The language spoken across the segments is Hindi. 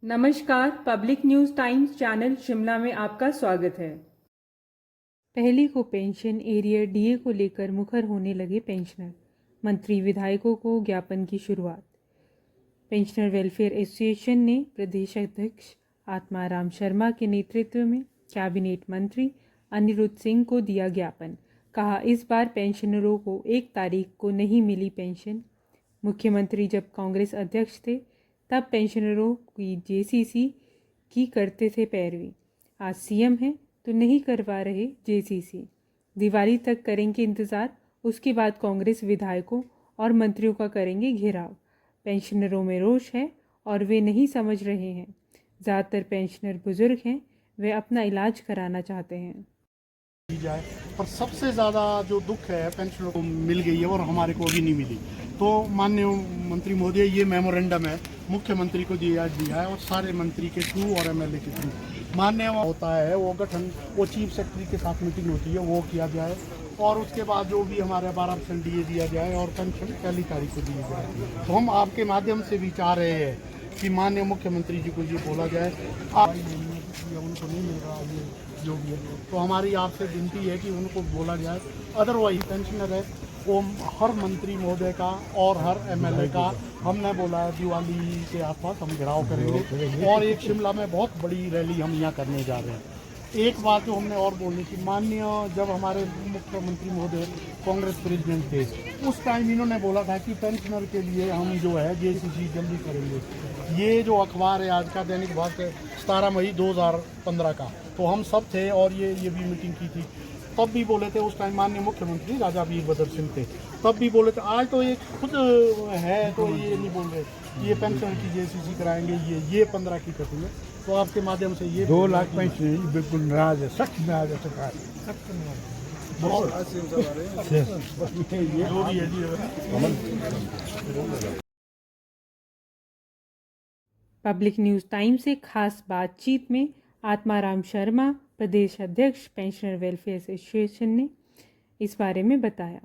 नमस्कार, public news times channel Shimla में आपका स्वागत है। पहली को पेंशन एरियर डीए को लेकर मुखर होने लगे पेंशनर, मंत्री विधायकों को ज्ञापन की शुरुआत। पेंशनर वेलफेयर एसोसिएशन ने प्रदेश अध्यक्ष आत्माराम शर्मा के नेतृत्व में कैबिनेट मंत्री अनिरुद्ध सिंह को दिया ज्ञापन। कहा, इस बार पेंशनरों को 1 तारीख को नहीं मिली पेंशन। मुख्यमंत्री जब कांग्रेस अध्यक्ष थे तब पेंशनरों की जेसीसी की करते थे पैरवी। आज सीएम हैं तो नहीं करवा रहे जेसीसी। दिवाली तक करेंगे इंतज़ार, उसके बाद कांग्रेस विधायकों और मंत्रियों का करेंगे घेराव। पेंशनरों में रोष है और वे नहीं समझ रहे हैं। ज़्यादातर पेंशनर बुजुर्ग हैं, वे अपना इलाज कराना चाहते हैं। जाए पर सबसे ज़्यादा जो दुख है पेंशनरों को मिल गई है और हमारे को अभी नहीं मिली। तो माननीय मंत्री महोदय, ये मेमोरेंडम है मुख्यमंत्री को दिया है और सारे मंत्री के थ्रू और एमएलए के थ्रू माननीय होता है वो गठन, वो चीफ सेक्रेटरी के साथ मीटिंग होती है, वो किया जाए और उसके बाद जो भी हमारे 12% डीए दिया जाए और पेंशन पहली तारीख को दी जाए। तो हम आपके माध्यम से भी चाह रहे हैं कि माननीय मुख्यमंत्री जी को ये बोला जाए, उनको नहीं मिल रहा ये जो भी है, तो हमारी आपसे विनती है कि उनको बोला जाए। अदरवाइज पेंशनर है वो हर मंत्री महोदय का और हर एमएलए का हमने बोला है दिवाली के आसपास हम घेराव करेंगे और एक शिमला में बहुत बड़ी रैली हम यहाँ करने जा रहे हैं। एक बात जो हमने और बोलनी थी, माननीय जब हमारे मुख्यमंत्री महोदय कांग्रेस प्रेसिडेंट थे उस टाइम इन्होंने बोला था कि पेंशनर के लिए हम जो है जेसीसी जल्दी करेंगे। ये जो अखबार है आज का दैनिक भास्कर 17 मई 2015 का, तो हम सब थे और ये भी मीटिंग की थी। तब भी बोले थे उस टाइम माननीय मुख्यमंत्री राजा वीरभद्र सिंह थे, तब भी बोले थे। आज तो ये खुद है तो ये नहीं बोल रहे ये पेंशन की जेसीसी कराएंगे, ये 15 की कटेंगे। तो आपके माध्यम से ये 2 लाख पेंशन बिल्कुल नाराज है, सख्त नाराज है सरकार, सख्त पब्लिक न्यूज़ टाइम से खास बातचीत में आत्माराम शर्मा, प्रदेश अध्यक्ष पेंशनर वेलफेयर एसोसिएशन ने इस बारे में बताया।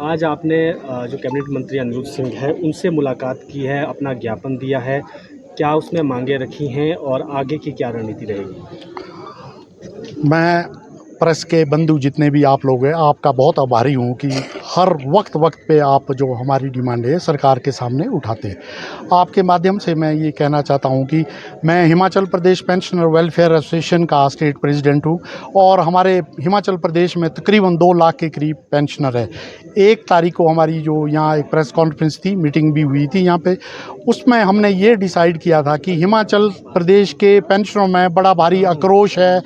आज आपने जो कैबिनेट मंत्री अनिरुद्ध सिंह है उनसे मुलाकात की है, अपना ज्ञापन दिया है, क्या उसमें मांगे रखी हैं और आगे की क्या रणनीति रहेगी? मैं प्रेस के बंधु जितने भी आप लोग हैं आपका बहुत आभारी हूँ कि हर वक्त पे आप जो हमारी डिमांड है सरकार के सामने उठाते हैं। आपके माध्यम से मैं ये कहना चाहता हूँ कि मैं Himachal Pradesh pensioner welfare association का स्टेट प्रेसिडेंट हूँ और हमारे हिमाचल प्रदेश में तकरीबन 2 लाख के करीब पेंशनर है। 1 तारीख को हमारी जो यहाँ एक प्रेस कॉन्फ्रेंस थी, मीटिंग भी हुई थी यहाँ पे, उसमें हमने ये डिसाइड किया था कि हिमाचल प्रदेश के पेंशनरों में बड़ा भारी आक्रोश है,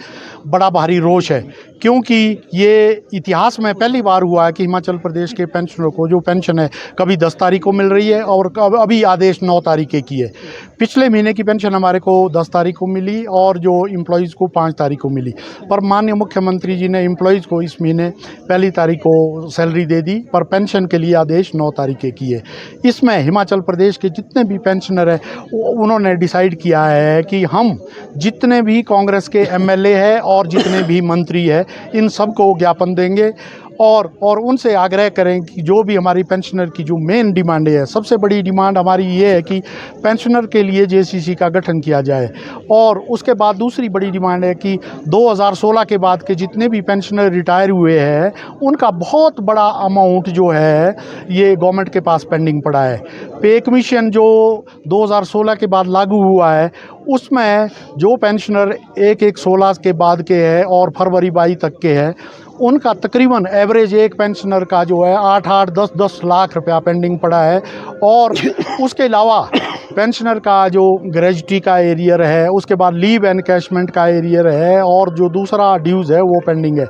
बड़ा भारी रोष है, क्योंकि ये इतिहास में पहली बार हुआ है कि हिमाचल प्रदेश के पेंशनरों को जो पेंशन है कभी 10 तारीख को मिल रही है और अभी आदेश 9 तारीख की है। पिछले महीने की पेंशन हमारे को 10 तारीख को मिली और जो एम्प्लॉयज़ को 5 तारीख को मिली, पर माननीय मुख्यमंत्री जी ने एम्प्लॉयज़ को इस महीने पहली तारीख को सैलरी दे दी, पर पेंशन के लिए आदेश 9 तारीख की है। इसमें हिमाचल प्रदेश के जितने भी पेंशनर हैं उन्होंने डिसाइड किया है कि हम जितने भी कांग्रेस के एमएलए हैं और जितने भी मंत्री हैं इन सबको ज्ञापन देंगे और उनसे आग्रह करें कि जो भी हमारी पेंशनर की जो मेन डिमांड है, सबसे बड़ी डिमांड हमारी ये है कि पेंशनर के लिए जेसीसी का गठन किया जाए। और उसके बाद दूसरी बड़ी डिमांड है कि 2016 के बाद के जितने भी पेंशनर रिटायर हुए हैं उनका बहुत बड़ा अमाउंट जो है ये गवर्नमेंट के पास पेंडिंग पड़ा है। पे कमीशन जो 2016 के बाद लागू हुआ है उसमें जो पेंशनर 1/1/16 के बाद के हैं और फरवरी 22 तक के हैं उनका तकरीबन एवरेज एक पेंशनर का जो है 8-8, 10-10 लाख रुपया पेंडिंग पड़ा है। और उसके अलावा पेंशनर का जो ग्रेजुटी का एरियर है, उसके बाद लीव एनकैशमेंट का एरियर है और जो दूसरा ड्यूज़ है वो पेंडिंग है।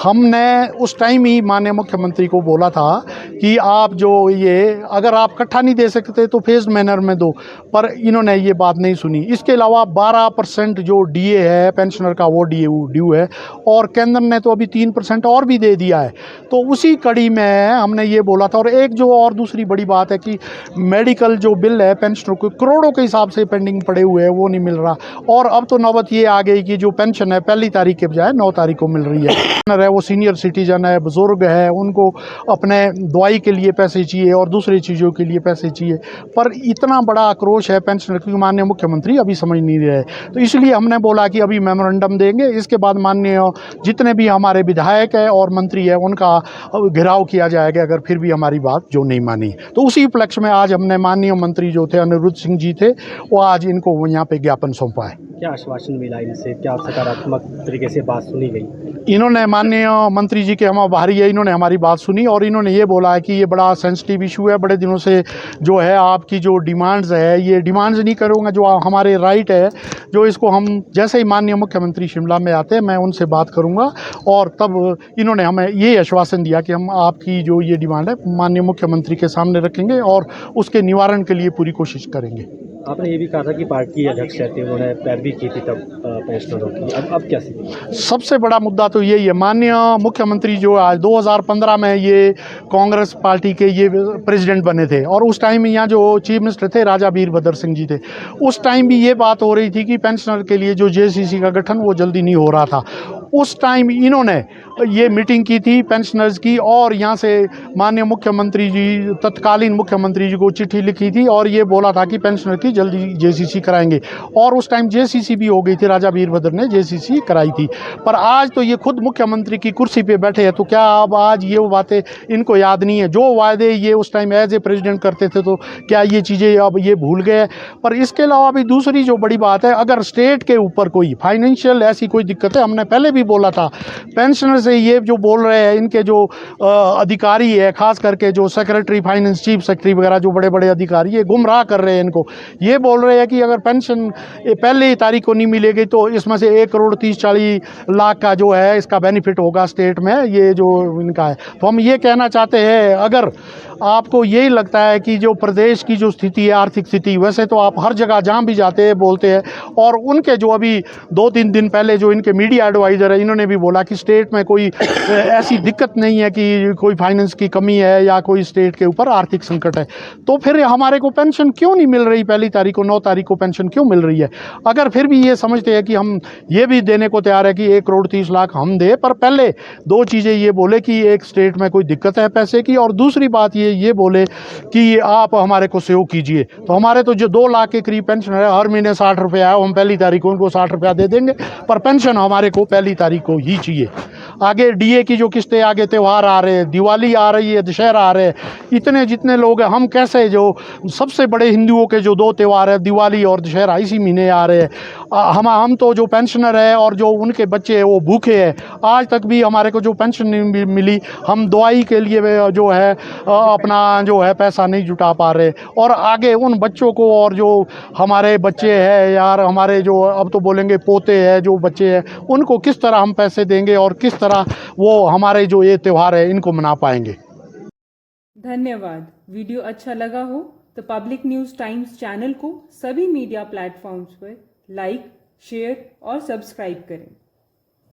हमने उस टाइम ही माननीय मुख्यमंत्री को बोला था कि आप जो ये अगर आप इकट्ठा नहीं दे सकते तो फेज्ड मैनर में दो, पर इन्होंने ये बात नहीं सुनी। इसके अलावा 12% जो डीए है पेंशनर का वो ड्यू है और केंद्र ने तो अभी 3% और भी दे दिया है। तो उसी कड़ी में हमने ये बोला था। और एक जो और दूसरी बड़ी बात है कि मेडिकल जो बिल है पेंशनर करोड़ों के हिसाब से पेंडिंग पड़े हुए हैं, वो नहीं मिल रहा। और अब तो नौबत ये आ गई कि जो पेंशन है 1 तारीख के बजाय 9 तारीख को मिल रही है। वो सीनियर सिटीजन है, बुजुर्ग है, उनको अपने दवाई के लिए पैसे चाहिए और दूसरी चीज़ों के लिए पैसे चाहिए। पर इतना बड़ा आक्रोश है पेंशनर की, माननीय मुख्यमंत्री अभी समझ नहीं रहे। तो इसलिए हमने बोला कि अभी मेमोरेंडम देंगे, इसके बाद माननीय जितने भी हमारे विधायक है और मंत्री है उनका घेराव किया जाएगा अगर फिर भी हमारी बात जो नहीं मानी। तो उसी उपलक्ष्य में आज हमने माननीय मंत्री जो थे अनिरुद्ध सिंह जी थे, वो आज इनको यहाँ पे ज्ञापन सौंपा है। क्या आश्वासन मिला इनसे, क्या सकारात्मक तरीके से बात सुनी गई? इन्होंने माननीय मंत्री जी के हम आभारी है, इन्होंने हमारी बात सुनी और इन्होंने ये बोला है कि ये बड़ा सेंसिटिव इशू है, बड़े दिनों से जो है आपकी जो डिमांड्स है, ये डिमांड्स नहीं करूँगा, जो हमारे राइट है, जो इसको हम जैसे ही माननीय मुख्यमंत्री शिमला में आते हैं मैं उनसे बात करूँगा। और तब इन्होंने हमें ये आश्वासन दिया कि हम आपकी जो ये डिमांड है माननीय मुख्यमंत्री के सामने रखेंगे और उसके निवारण के लिए पूरी कोशिश करेंगे। आपने ये भी कहा था कि पार्टी अध्यक्ष रहते उन्होंने पैरवी की थी तब पेंशनरों की, अब क्या स्थिति? सबसे बड़ा मुद्दा तो यही है, माननीय मुख्यमंत्री जो आज 2015 में ये कांग्रेस पार्टी के ये प्रेसिडेंट बने थे और उस टाइम यहाँ जो चीफ मिनिस्टर थे राजा वीरभद्र सिंह जी थे। उस टाइम भी ये बात हो रही थी कि पेंशनर के लिए जो जेसीसी का गठन वो जल्दी नहीं हो रहा था। उस टाइम इन्होंने ये मीटिंग की थी पेंशनर्स की और यहाँ से माननीय मुख्यमंत्री जी, तत्कालीन मुख्यमंत्री जी को चिट्ठी लिखी थी और ये बोला था कि पेंशनर की जल्दी जेसीसी कराएंगे और उस टाइम जेसीसी भी हो गई थी, राजा वीरभद्र ने जेसीसी कराई थी। पर आज तो ये खुद मुख्यमंत्री की कुर्सी पे बैठे हैं, तो क्या अब आज ये बातें इनको याद नहीं है? जो वायदे ये उस टाइम एज ए प्रेसिडेंट करते थे तो क्या ये चीज़ें अब ये भूल गए? पर इसके अलावा भी दूसरी जो बड़ी बात है, अगर स्टेट के ऊपर कोई फाइनेंशियल ऐसी कोई दिक्कत है, हमने पहले भी बोला था पेंशनर से ये जो बोल रहे हैं इनके जो अधिकारी है, खास करके जो सेक्रेटरी फाइनेंस, चीफ सेक्रेटरी वगैरह जो बड़े बड़े अधिकारी ये गुमराह कर रहे हैं इनको। ये बोल रहे हैं कि अगर पेंशन 1 तारीख को नहीं मिलेगी तो इसमें से 1,30,40,00,000 का जो है इसका बेनिफिट होगा स्टेट में, ये जो इनका है। तो हम ये कहना चाहते हैं, अगर आपको यही लगता है कि जो प्रदेश की जो स्थिति है, आर्थिक स्थिति, वैसे तो आप हर जगह जहाँ भी जाते हैं बोलते हैं और उनके जो अभी 2-3 दिन पहले जो इनके मीडिया एडवाइज़र है इन्होंने भी बोला कि स्टेट में कोई ऐसी दिक्कत नहीं है कि कोई फाइनेंस की कमी है या कोई स्टेट के ऊपर आर्थिक संकट है। तो फिर हमारे को पेंशन क्यों नहीं मिल रही? 1 तारीख को 9 तारीख को पेंशन क्यों मिल रही है? अगर फिर भी ये समझते हैं कि हम ये भी देने को तैयार है कि 1,30,00,000 हम दे, पर पहले 2 चीज़ें ये बोले कि एक स्टेट में कोई दिक्कत है पैसे की और दूसरी बात ये बोले कि आप हमारे को सहयोग कीजिए। तो हमारे तो जो 2 लाख के करीब पेंशन है, हर महीने 60 रुपये है, हम 1 तारीख को उनको 60 रुपया दे देंगे, पर पेंशन हमारे को 1 तारीख को ही चाहिए। आगे डीए की जो किस्तें, आगे त्यौहार आ रहे हैं, दिवाली आ रही है, दशहरा आ रहे हैं, इतने जितने लोग हैं, हम कैसे जो सबसे बड़े हिंदुओं के जो 2 त्यौहार है दिवाली और दशहरा इसी महीने आ रहे हैं, हम तो जो पेंशनर है और जो उनके बच्चे हैं वो भूखे हैं। आज तक भी हमारे को जो पेंशन नहीं मिली, हम दवाई के लिए जो है अपना जो है पैसा नहीं जुटा पा रहे और आगे उन बच्चों को और जो हमारे बच्चे हैं यार, हमारे जो अब तो बोलेंगे पोते हैं, जो बच्चे हैं उनको किस तरह हम पैसे देंगे और किस तरह वो हमारे जो ये त्यौहार है इनको मना पाएंगे। धन्यवाद। वीडियो अच्छा लगा हो तो पब्लिक न्यूज़ टाइम्स चैनल को सभी मीडिया प्लेटफॉर्म्स पर लाइक, शेयर और सब्सक्राइब करें।